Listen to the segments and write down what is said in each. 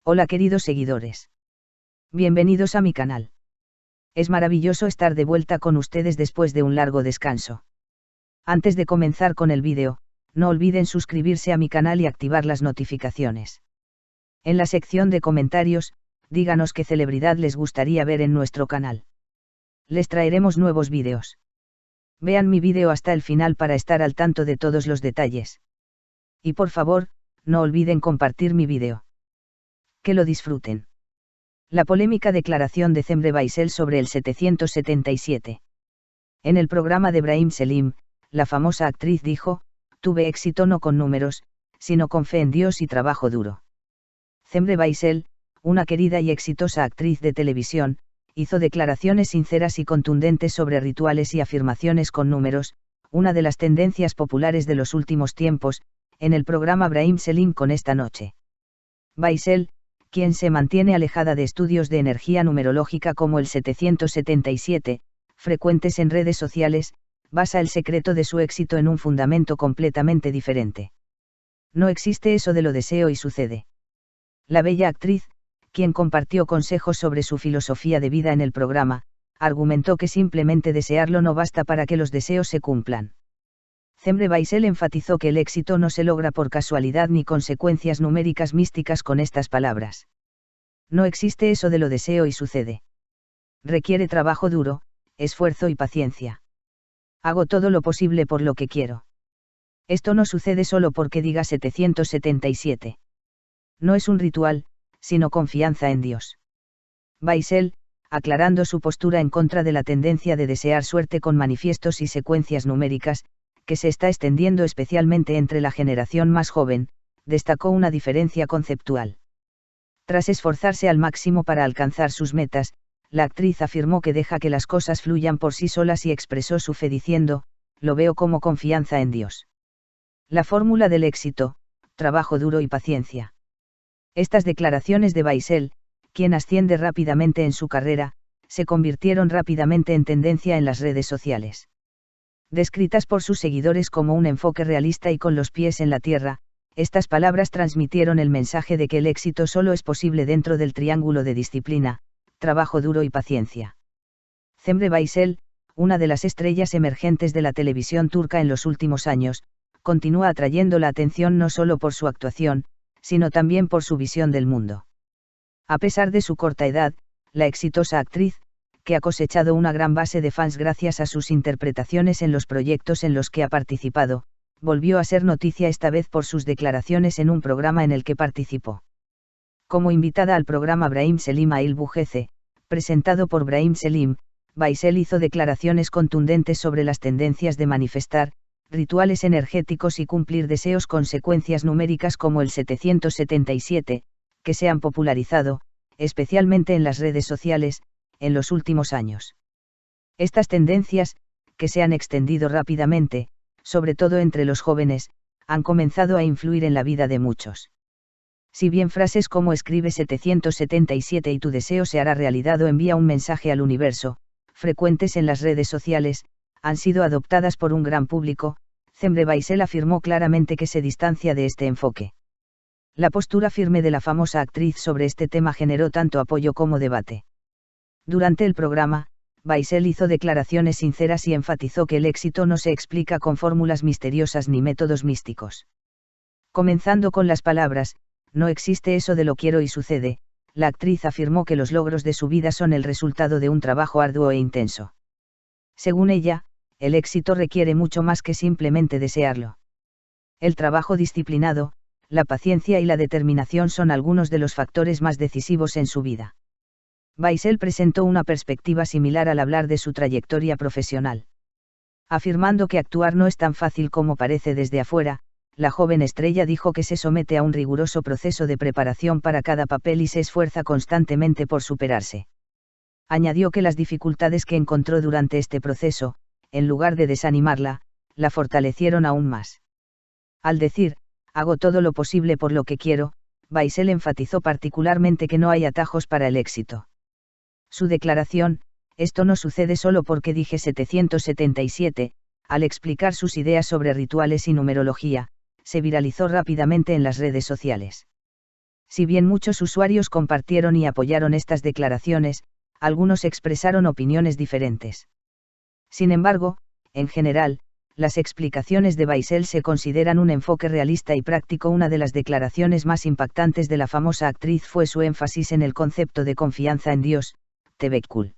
Hola queridos seguidores. Bienvenidos a mi canal. Es maravilloso estar de vuelta con ustedes después de un largo descanso. Antes de comenzar con el vídeo, no olviden suscribirse a mi canal y activar las notificaciones. En la sección de comentarios, díganos qué celebridad les gustaría ver en nuestro canal. Les traeremos nuevos vídeos. Vean mi vídeo hasta el final para estar al tanto de todos los detalles. Y por favor, no olviden compartir mi vídeo. Que lo disfruten. La polémica declaración de Cemre Baysel sobre el 777. En el programa de Brahim Selim, la famosa actriz dijo: tuve éxito no con números, sino con fe en Dios y trabajo duro. Cemre Baysel, una querida y exitosa actriz de televisión, hizo declaraciones sinceras y contundentes sobre rituales y afirmaciones con números, una de las tendencias populares de los últimos tiempos, en el programa Brahim Selim con Esta Noche. Baysel, quien se mantiene alejada de estudios de energía numerológica como el 777, frecuentes en redes sociales, basa el secreto de su éxito en un fundamento completamente diferente. No existe eso de lo deseo y sucede. La bella actriz, quien compartió consejos sobre su filosofía de vida en el programa, argumentó que simplemente desearlo no basta para que los deseos se cumplan. Cemre Baysel enfatizó que el éxito no se logra por casualidad ni consecuencias numéricas místicas con estas palabras. No existe eso de lo deseo y sucede. Requiere trabajo duro, esfuerzo y paciencia. Hago todo lo posible por lo que quiero. Esto no sucede solo porque diga 777. No es un ritual, sino confianza en Dios. Baysel, aclarando su postura en contra de la tendencia de desear suerte con manifiestos y secuencias numéricas, que se está extendiendo especialmente entre la generación más joven, destacó una diferencia conceptual. Tras esforzarse al máximo para alcanzar sus metas, la actriz afirmó que deja que las cosas fluyan por sí solas y expresó su fe diciendo: lo veo como confianza en Dios. La fórmula del éxito: trabajo duro y paciencia. Estas declaraciones de Baysel, quien asciende rápidamente en su carrera, se convirtieron rápidamente en tendencia en las redes sociales. Descritas por sus seguidores como un enfoque realista y con los pies en la tierra, estas palabras transmitieron el mensaje de que el éxito solo es posible dentro del triángulo de disciplina, trabajo duro y paciencia. Cemre Baysel, una de las estrellas emergentes de la televisión turca en los últimos años, continúa atrayendo la atención no solo por su actuación, sino también por su visión del mundo. A pesar de su corta edad, la exitosa actriz, que ha cosechado una gran base de fans gracias a sus interpretaciones en los proyectos en los que ha participado, volvió a ser noticia esta vez por sus declaraciones en un programa en el que participó. Como invitada al programa Brahim Selim Ail Bugece, presentado por Brahim Selim, Baysel hizo declaraciones contundentes sobre las tendencias de manifestar, rituales energéticos y cumplir deseos con secuencias numéricas como el 777, que se han popularizado, especialmente en las redes sociales, en los últimos años. Estas tendencias, que se han extendido rápidamente, sobre todo entre los jóvenes, han comenzado a influir en la vida de muchos. Si bien frases como escribe 777 y tu deseo se hará realidad o envía un mensaje al universo, frecuentes en las redes sociales, han sido adoptadas por un gran público, Cemre Baysel afirmó claramente que se distancia de este enfoque. La postura firme de la famosa actriz sobre este tema generó tanto apoyo como debate. Durante el programa, Baysel hizo declaraciones sinceras y enfatizó que el éxito no se explica con fórmulas misteriosas ni métodos místicos. Comenzando con las palabras: no existe eso de lo quiero y sucede, la actriz afirmó que los logros de su vida son el resultado de un trabajo arduo e intenso. Según ella, el éxito requiere mucho más que simplemente desearlo. El trabajo disciplinado, la paciencia y la determinación son algunos de los factores más decisivos en su vida. Baysel presentó una perspectiva similar al hablar de su trayectoria profesional. Afirmando que actuar no es tan fácil como parece desde afuera, la joven estrella dijo que se somete a un riguroso proceso de preparación para cada papel y se esfuerza constantemente por superarse. Añadió que las dificultades que encontró durante este proceso, en lugar de desanimarla, la fortalecieron aún más. Al decir: hago todo lo posible por lo que quiero, Baysel enfatizó particularmente que no hay atajos para el éxito. Su declaración: esto no sucede solo porque dije 777, al explicar sus ideas sobre rituales y numerología, se viralizó rápidamente en las redes sociales. Si bien muchos usuarios compartieron y apoyaron estas declaraciones, algunos expresaron opiniones diferentes. Sin embargo, en general, las explicaciones de Baisel se consideran un enfoque realista y práctico. Una de las declaraciones más impactantes de la famosa actriz fue su énfasis en el concepto de confianza en Dios, Tevekkül.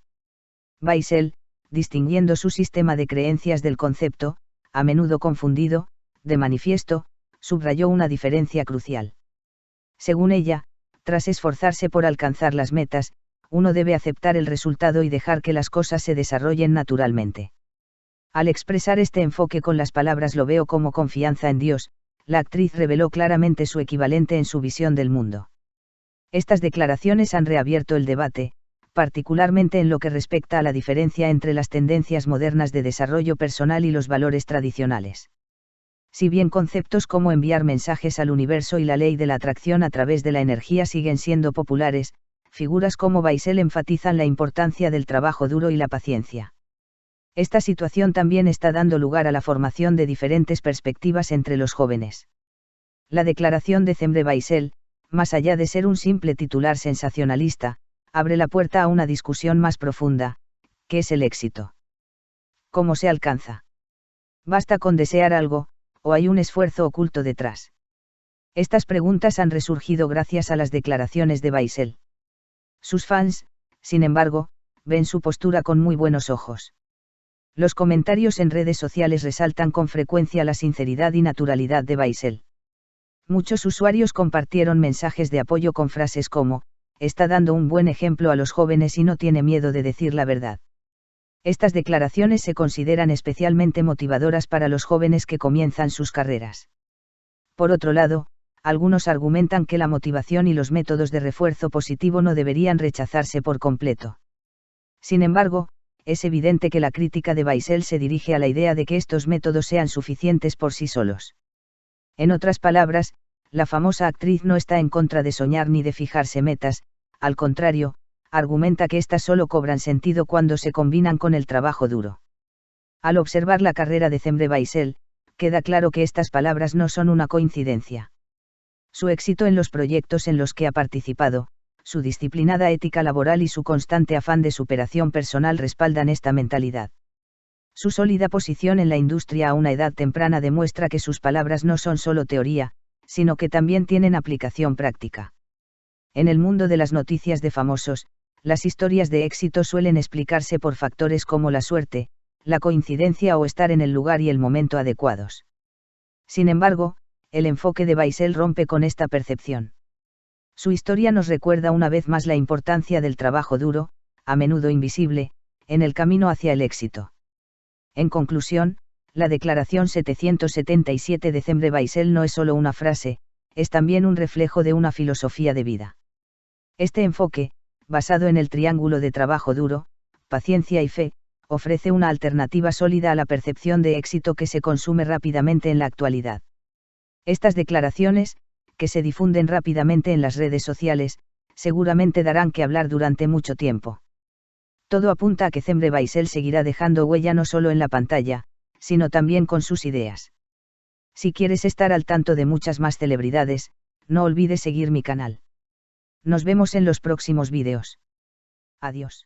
Baisel, distinguiendo su sistema de creencias del concepto, a menudo confundido, de manifiesto, subrayó una diferencia crucial. Según ella, tras esforzarse por alcanzar las metas, uno debe aceptar el resultado y dejar que las cosas se desarrollen naturalmente. Al expresar este enfoque con las palabras "lo veo como confianza en Dios", la actriz reveló claramente su equivalente en su visión del mundo. Estas declaraciones han reabierto el debate, particularmente en lo que respecta a la diferencia entre las tendencias modernas de desarrollo personal y los valores tradicionales. Si bien conceptos como enviar mensajes al universo y la ley de la atracción a través de la energía siguen siendo populares, figuras como Baisel enfatizan la importancia del trabajo duro y la paciencia. Esta situación también está dando lugar a la formación de diferentes perspectivas entre los jóvenes. La declaración de Cemre Baisel, más allá de ser un simple titular sensacionalista, abre la puerta a una discusión más profunda: ¿qué es el éxito? ¿Cómo se alcanza? ¿Basta con desear algo, o hay un esfuerzo oculto detrás? Estas preguntas han resurgido gracias a las declaraciones de Baisel. Sus fans, sin embargo, ven su postura con muy buenos ojos. Los comentarios en redes sociales resaltan con frecuencia la sinceridad y naturalidad de Baisel. Muchos usuarios compartieron mensajes de apoyo con frases como: está dando un buen ejemplo a los jóvenes y no tiene miedo de decir la verdad. Estas declaraciones se consideran especialmente motivadoras para los jóvenes que comienzan sus carreras. Por otro lado, algunos argumentan que la motivación y los métodos de refuerzo positivo no deberían rechazarse por completo. Sin embargo, es evidente que la crítica de Baisel se dirige a la idea de que estos métodos sean suficientes por sí solos. En otras palabras, la famosa actriz no está en contra de soñar ni de fijarse metas, al contrario, argumenta que éstas solo cobran sentido cuando se combinan con el trabajo duro. Al observar la carrera de Cemre Baisel, queda claro que estas palabras no son una coincidencia. Su éxito en los proyectos en los que ha participado, su disciplinada ética laboral y su constante afán de superación personal respaldan esta mentalidad. Su sólida posición en la industria a una edad temprana demuestra que sus palabras no son solo teoría, sino que también tienen aplicación práctica. En el mundo de las noticias de famosos, las historias de éxito suelen explicarse por factores como la suerte, la coincidencia o estar en el lugar y el momento adecuados. Sin embargo, el enfoque de Baisel rompe con esta percepción. Su historia nos recuerda una vez más la importancia del trabajo duro, a menudo invisible, en el camino hacia el éxito. En conclusión, la declaración 777 de Cemre Baisel no es solo una frase, es también un reflejo de una filosofía de vida. Este enfoque, basado en el triángulo de trabajo duro, paciencia y fe, ofrece una alternativa sólida a la percepción de éxito que se consume rápidamente en la actualidad. Estas declaraciones, que se difunden rápidamente en las redes sociales, seguramente darán que hablar durante mucho tiempo. Todo apunta a que Cemre Baisel seguirá dejando huella no solo en la pantalla, sino también con sus ideas. Si quieres estar al tanto de muchas más celebridades, no olvides seguir mi canal. Nos vemos en los próximos vídeos. Adiós.